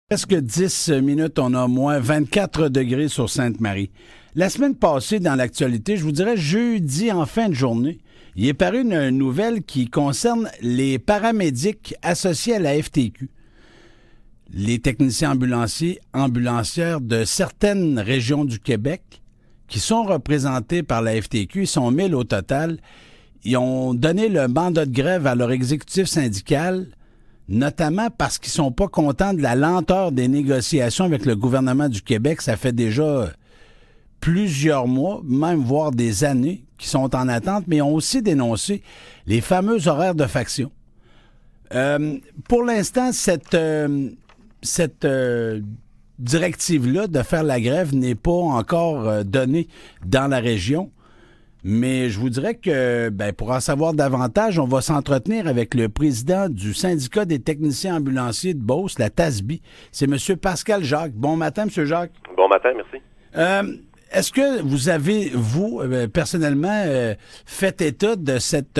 Presque 10 minutes, on a moins 24 degrés sur Sainte-Marie. La semaine passée, dans l'actualité, je vous dirais jeudi en fin de journée, il est paru une nouvelle qui concerne les paramédics associés à la FTQ. Les techniciens ambulancières de certaines régions du Québec qui sont représentés par la FTQ, ils sont 1000 au total. Ils ont donné le mandat de grève à leur exécutif syndical, notamment parce qu'ils sont pas contents de la lenteur des négociations avec le gouvernement du Québec. Ça fait déjà plusieurs mois, même voire des années, qui sont en attente, mais ils ont aussi dénoncé les fameux horaires de faction. Pour l'instant, cette directive-là de faire la grève n'est pas encore donnée dans la région. Mais je vous dirais que, pour en savoir davantage, on va s'entretenir avec le président du syndicat des techniciens ambulanciers de Beauce, la TASBI. C'est M. Pascal Jacques. Bon matin, M. Jacques. Bon matin, merci. Est-ce que vous avez, vous, personnellement, fait état de cette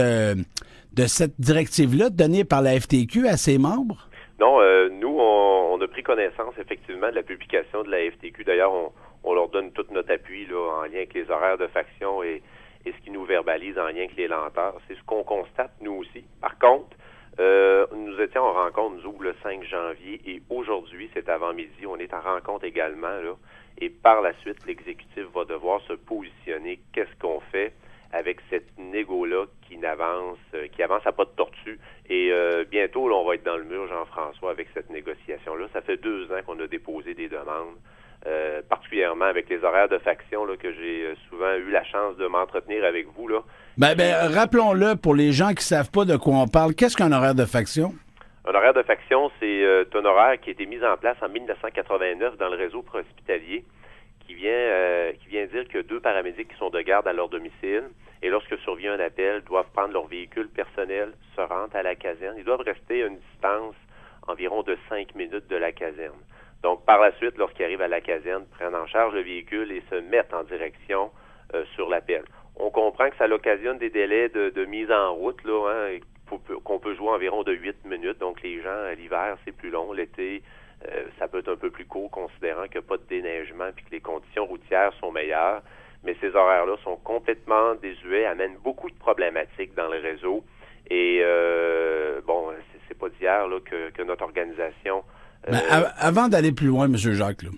directive-là donnée par la FTQ à ses membres? Non, nous, on a pris connaissance, effectivement, de la publication de la FTQ. D'ailleurs, on leur donne tout notre appui là, en lien avec les horaires de faction et ce qui nous verbalise en lien avec les lenteurs. C'est ce qu'on constate, nous aussi. Par contre, nous étions en rencontre, nous, le 5 janvier, et aujourd'hui, c'est avant-midi, on est en rencontre également, là, et par la suite, l'exécutif va devoir se positionner. Qu'est-ce qu'on fait avec cette négo-là qui avance à pas de tortue? Et bientôt, là, on va être dans le mur, Jean-François, avec cette négociation-là. Ça fait 2 ans qu'on a déposé des demandes. Particulièrement avec les horaires de faction là, que j'ai souvent eu la chance de m'entretenir avec vous. Là. Rappelons-le pour les gens qui ne savent pas de quoi on parle. Qu'est-ce qu'un horaire de faction? Un horaire de faction, c'est un horaire qui a été mis en place en 1989 dans le réseau préhospitalier qui vient dire que 2 paramédics qui sont de garde à leur domicile et lorsque survient un appel, doivent prendre leur véhicule personnel, se rendre à la caserne. Ils doivent rester à une distance environ de 5 minutes de la caserne. Donc, par la suite, lorsqu'ils arrivent à la caserne, prennent en charge le véhicule et se mettent en direction sur l'appel. On comprend que ça occasionne des délais de mise en route, là, qu'on peut jouer environ de 8 minutes. Donc, les gens, l'hiver, c'est plus long. L'été, ça peut être un peu plus court, considérant qu'il n'y a pas de déneigement et que les conditions routières sont meilleures. Mais ces horaires-là sont complètement désuets, amènent beaucoup de problématiques dans le réseau. Et, c'est pas d'hier là, que notre organisation... Avant d'aller plus loin, M. Jacques, là,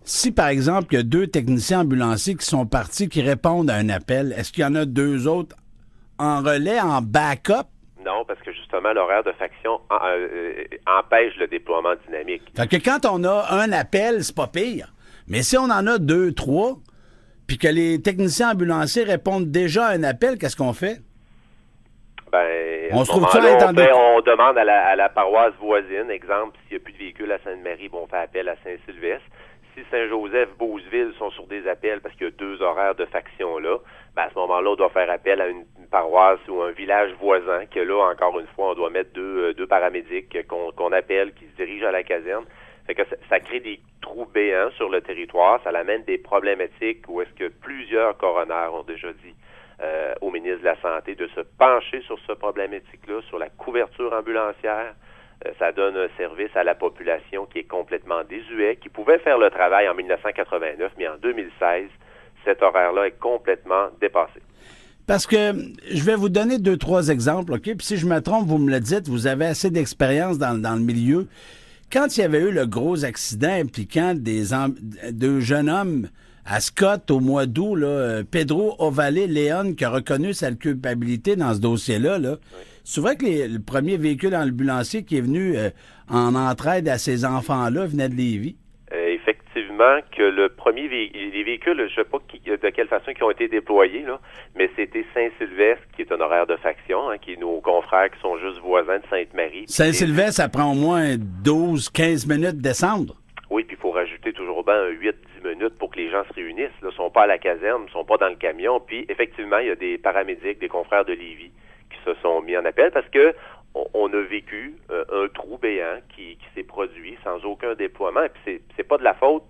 si, par exemple, il y a 2 techniciens ambulanciers qui sont partis, qui répondent à un appel, est-ce qu'il y en a 2 autres en relais, en backup? Non, parce que justement, l'horaire de faction empêche le déploiement dynamique. Fait que quand on a un appel, c'est pas pire. Mais si on en a 2, 3, puis que les techniciens ambulanciers répondent déjà à un appel, qu'est-ce qu'on fait? On demande à la paroisse voisine, exemple, s'il n'y a plus de véhicules à Sainte-Marie, on fait appel à Saint-Sylvestre. Si Saint-Joseph, Beauceville sont sur des appels parce qu'il y a 2 horaires de faction là, à ce moment-là, on doit faire appel à une paroisse ou un village voisin, que là, encore une fois, on doit mettre deux paramédics qu'on appelle, qui se dirigent à la caserne. Fait que ça crée des trous béants sur le territoire, ça amène des problématiques où est-ce que plusieurs coroners ont déjà dit au ministre de la Santé de se pencher sur ce problématique-là, sur la couverture ambulancière. Ça donne un service à la population qui est complètement désuet, qui pouvait faire le travail en 1989, mais en 2016, cet horaire-là est complètement dépassé. Parce que je vais vous donner 2, 3 exemples, OK? Puis si je me trompe, vous me le dites, vous avez assez d'expérience dans le milieu. Quand il y avait eu le gros accident impliquant 2 jeunes hommes à Scott au mois d'août, là, Pedro Ovalle-León, qui a reconnu sa culpabilité dans ce dossier-là, là, oui. C'est vrai que le premier véhicule ambulancier qui est venu en entraide à ces enfants-là venait de Lévis? Effectivement, que les véhicules, je ne sais pas de quelle façon ils ont été déployés, là, mais c'était Saint-Sylvestre, qui est un horaire de faction, qui est nos confrères qui sont juste voisins de Sainte-Marie. Saint-Sylvestre, ça prend au moins 12-15 minutes de descendre. Oui, puis il faut rajouter toujours bien 8-10 minutes pour que les gens se réunissent. Ils ne sont pas à la caserne, ils ne sont pas dans le camion. Puis, effectivement, il y a des paramédics, des confrères de Lévis qui se sont mis en appel parce que on a vécu un trou béant qui s'est produit sans aucun déploiement. Et puis, c'est pas de la faute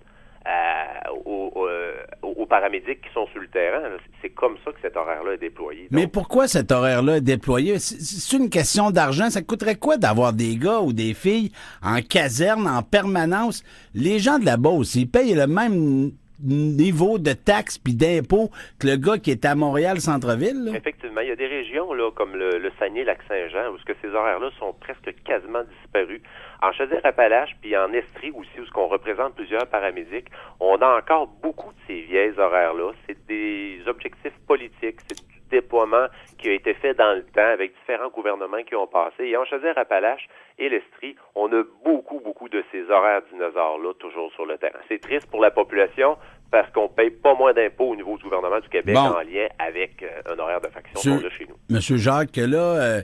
aux paramédics qui sont sur le terrain. Là. C'est comme ça que cet horaire-là est déployé. Donc, mais pourquoi cet horaire-là est déployé? C'est une question d'argent. Ça coûterait quoi d'avoir des gars ou des filles en caserne, en permanence? Les gens de la Beauce, ils payent le même niveau de taxes puis d'impôts que le gars qui est à Montréal centre-ville. Là. Effectivement, il y a des régions là, comme le Saguenay-Lac-Saint-Jean où ces horaires-là sont presque quasiment disparus. En Chaudière-Appalaches puis en Estrie aussi, où on représente plusieurs paramédics, on a encore beaucoup de ces vieilles horaires-là. C'est des objectifs politiques, c'est du déploiement qui a été fait dans le temps avec différents gouvernements qui ont passé. Et en Chaudière-Appalaches et l'Estrie, on a beaucoup de ces horaires dinosaures-là toujours sur le terrain. C'est triste pour la population parce qu'on paye pas moins d'impôts au niveau du gouvernement du Québec en lien avec un horaire de faction qu'on a chez nous. Monsieur Jacques, là,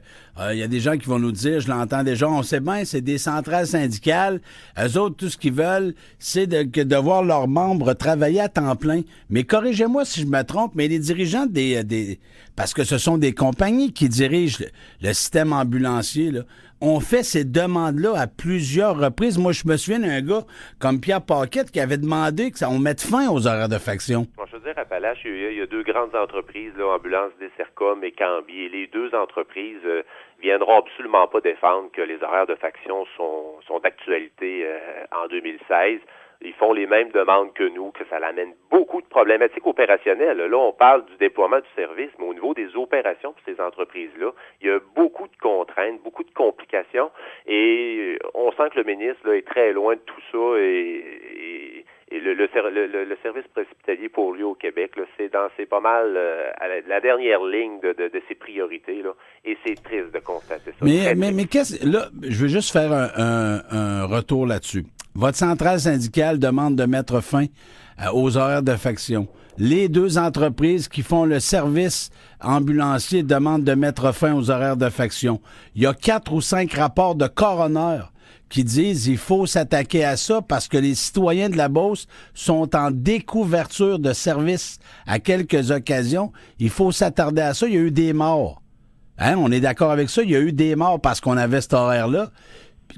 il y a des gens qui vont nous dire, je l'entends déjà, on sait bien, c'est des centrales syndicales. Eux autres, tout ce qu'ils veulent, c'est de voir leurs membres travailler à temps plein. Mais corrigez-moi si je me trompe, mais les dirigeants parce que ce sont des compagnies qui dirigent le système ambulancier, là, on fait ces demandes-là à plusieurs reprises. Moi, je me souviens d'un gars comme Pierre Paquette qui avait demandé qu'on mette fin aux horaires de faction. Bon, je veux dire, à Appalaches, il y a deux grandes entreprises, là, Ambulance Dessercom et Cambie. Et les deux entreprises viendront absolument pas défendre que les horaires de faction sont d'actualité en 2016. Ils font les mêmes demandes que nous, que ça amène beaucoup de problématiques opérationnelles. Là, on parle du déploiement du service, mais au niveau des opérations pour ces entreprises-là, il y a beaucoup de contraintes, beaucoup de complications, et on sent que le ministre là, est très loin de tout ça, et le service préhospitalier pour lui au Québec, là, c'est pas mal à la dernière ligne de ses priorités, là, et c'est triste de constater ça. Mais là, je veux juste faire un retour là-dessus. Votre centrale syndicale demande de mettre fin aux horaires de faction. Les deux entreprises qui font le service ambulancier demandent de mettre fin aux horaires de faction. Il y a 4 ou 5 rapports de coroner qui disent qu'il faut s'attaquer à ça parce que les citoyens de la Beauce sont en découverture de services à quelques occasions. Il faut s'attarder à ça. Il y a eu des morts. Hein? On est d'accord avec ça? Il y a eu des morts parce qu'on avait cet horaire-là.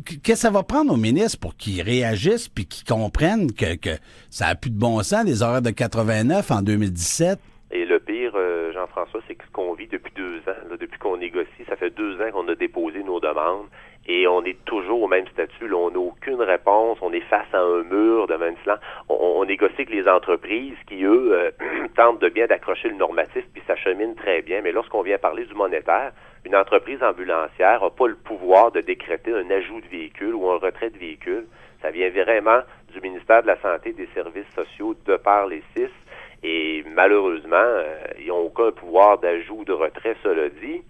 Qu'est-ce que ça va prendre aux ministres pour qu'ils réagissent puis qu'ils comprennent que ça n'a plus de bon sens, les horaires de 89 en 2017? Et le pire, Jean-François, c'est que ce qu'on vit depuis 2 ans, là, depuis qu'on négocie, ça fait 2 ans qu'on a déposé nos demandes et on est toujours au même statut. Là, on n'a aucune réponse, on est face à un mur de même cela. On négocie avec les entreprises qui, eux, tentent de bien d'accrocher le normatif puis s'acheminent très bien. Mais lorsqu'on vient parler du monétaire, une entreprise ambulancière n'a pas le pouvoir de décréter un ajout de véhicule ou un retrait de véhicule. Ça vient vraiment du ministère de la Santé et des Services sociaux de par les CIS. Et malheureusement, ils n'ont aucun pouvoir d'ajout ou de retrait, cela dit.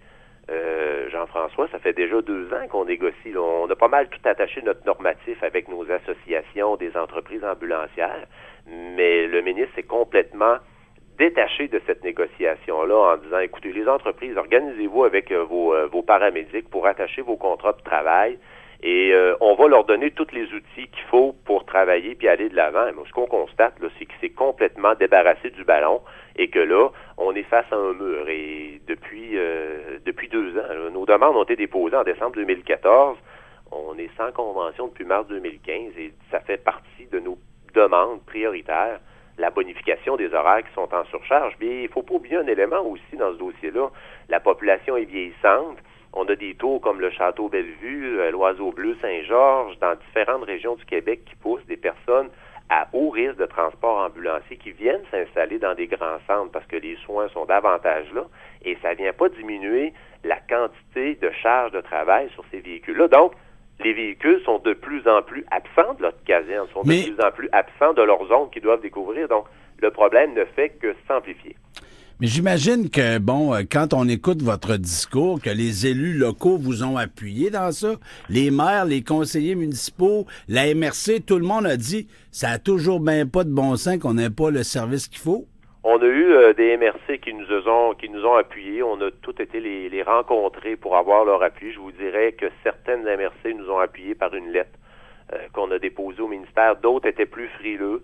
Jean-François, ça fait déjà 2 ans qu'on négocie. Là. On a pas mal tout attaché notre normatif avec nos associations des entreprises ambulancières, mais le ministre est complètement détaché de cette négociation-là en disant, écoutez, les entreprises, organisez-vous avec vos paramédics pour attacher vos contrats de travail et on va leur donner tous les outils qu'il faut pour travailler puis aller de l'avant. Mais ce qu'on constate, là, c'est que c'est complètement débarrassé du ballon et que là, on est face à un mur. Et depuis 2 ans, là, nos demandes ont été déposées en décembre 2014. On est sans convention depuis mars 2015 et ça fait partie de nos demandes prioritaires, la bonification des horaires qui sont en surcharge. Mais il ne faut pas oublier un élément aussi dans ce dossier-là. La population est vieillissante. On a des tours comme le Château Bellevue, l'Oiseau Bleu Saint-Georges, dans différentes régions du Québec qui poussent des personnes à haut risque de transport ambulancier qui viennent s'installer dans des grands centres parce que les soins sont davantage là et ça ne vient pas diminuer la quantité de charge de travail sur ces véhicules-là. Donc, les véhicules sont de plus en plus absents de leur caserne, sont de plus en plus absents de leur zone qu'ils doivent découvrir. Donc, le problème ne fait que s'amplifier. Mais j'imagine que, quand on écoute votre discours, que les élus locaux vous ont appuyé dans ça, les maires, les conseillers municipaux, la MRC, tout le monde a dit ça a toujours bien pas de bon sens qu'on n'ait pas le service qu'il faut. On a eu des MRC qui nous ont appuyés. On a tout été les rencontrer pour avoir leur appui. Je vous dirais que certaines MRC nous ont appuyés par une lettre qu'on a déposée au ministère. D'autres étaient plus frileux,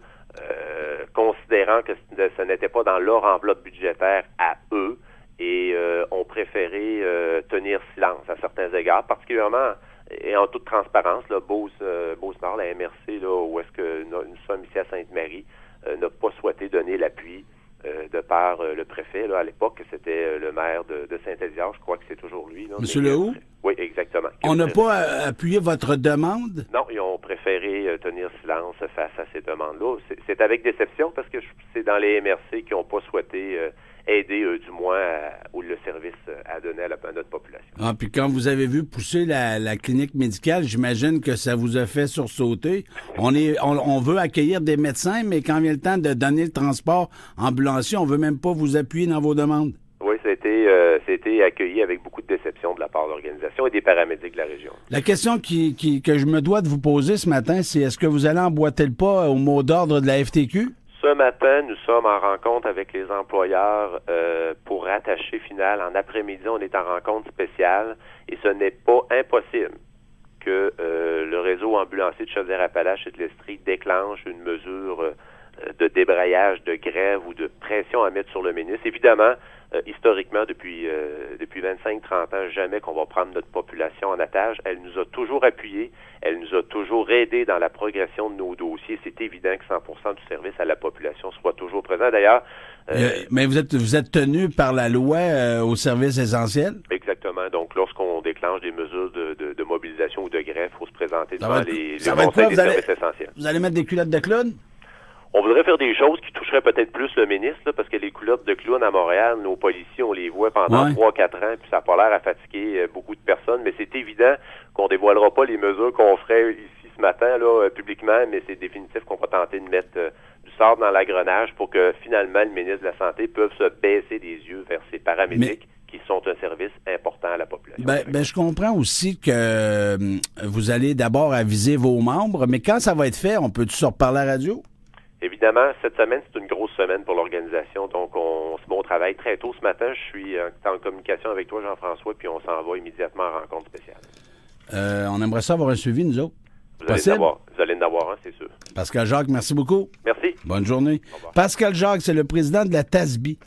considérant que ce n'était pas dans leur enveloppe budgétaire à eux et ont préféré tenir silence à certains égards, particulièrement Et en toute transparence, là, Beauce-Nord, la MRC, là, où est-ce que nous sommes ici à Sainte-Marie, n'a pas souhaité donner l'appui de par le préfet. Là, à l'époque, c'était le maire de Saint-Éliard, je crois que c'est toujours lui. Là, Monsieur Lehoux? Oui, exactement. On n'a pas appuyé votre demande? Non, ils ont préféré tenir silence face à ces demandes-là. C'est avec déception parce que c'est dans les MRC qui n'ont pas souhaité aider, du moins, ou le service à donner à notre population. Ah, puis quand vous avez vu pousser la clinique médicale, j'imagine que ça vous a fait sursauter. On veut accueillir des médecins, mais quand vient le temps de donner le transport ambulancier, on veut même pas vous appuyer dans vos demandes. Oui, ça a été accueilli avec beaucoup de déception de la part de l'organisation et des paramédics de la région. La question que je me dois de vous poser ce matin, c'est est-ce que vous allez emboîter le pas au mot d'ordre de la FTQ? Ce matin, nous sommes en rencontre avec les employeurs pour rattacher final. En après-midi, on est en rencontre spéciale et ce n'est pas impossible que le réseau ambulancier de Chaudière-Appalaches et de l'Estrie déclenche une mesure de débrayage, de grève ou de pression à mettre sur le ministre. Évidemment, historiquement, depuis 25-30 ans, jamais qu'on va prendre notre population en otage. Elle nous a toujours appuyés, elle nous a toujours aidés dans la progression de nos dossiers. C'est évident que 100% du service à la population soit toujours présent. D'ailleurs... mais vous êtes tenu par la loi au service essentiel? Exactement. Donc, lorsqu'on déclenche des mesures de mobilisation ou de grève, il faut se présenter devant les conseils des services essentiels. Vous allez mettre des culottes de clown? On voudrait faire des choses qui toucheraient peut-être plus le ministre, là, parce que les culottes de clown à Montréal, nos policiers, on les voit pendant 3-4 ans, puis ça n'a pas l'air à fatiguer beaucoup de personnes, mais c'est évident qu'on dévoilera pas les mesures qu'on ferait ici ce matin, là, publiquement, mais c'est définitif qu'on va tenter de mettre du sable dans l'engrenage pour que, finalement, le ministre de la Santé puisse se baisser des yeux vers ces paramédics qui sont un service important à la population. Ben, je comprends aussi que vous allez d'abord aviser vos membres, mais quand ça va être fait, on peut-tu se reparler à la radio? Évidemment, cette semaine, c'est une grosse semaine pour l'organisation, donc on se met au travail très tôt ce matin. Je suis en communication avec toi, Jean-François, puis on s'en va immédiatement en rencontre spéciale. On aimerait ça avoir un suivi, nous autres. Vous allez en avoir un, c'est sûr. Pascal Jacques, merci beaucoup. Merci. Bonne journée. Pascal Jacques, c'est le président de la TASBI.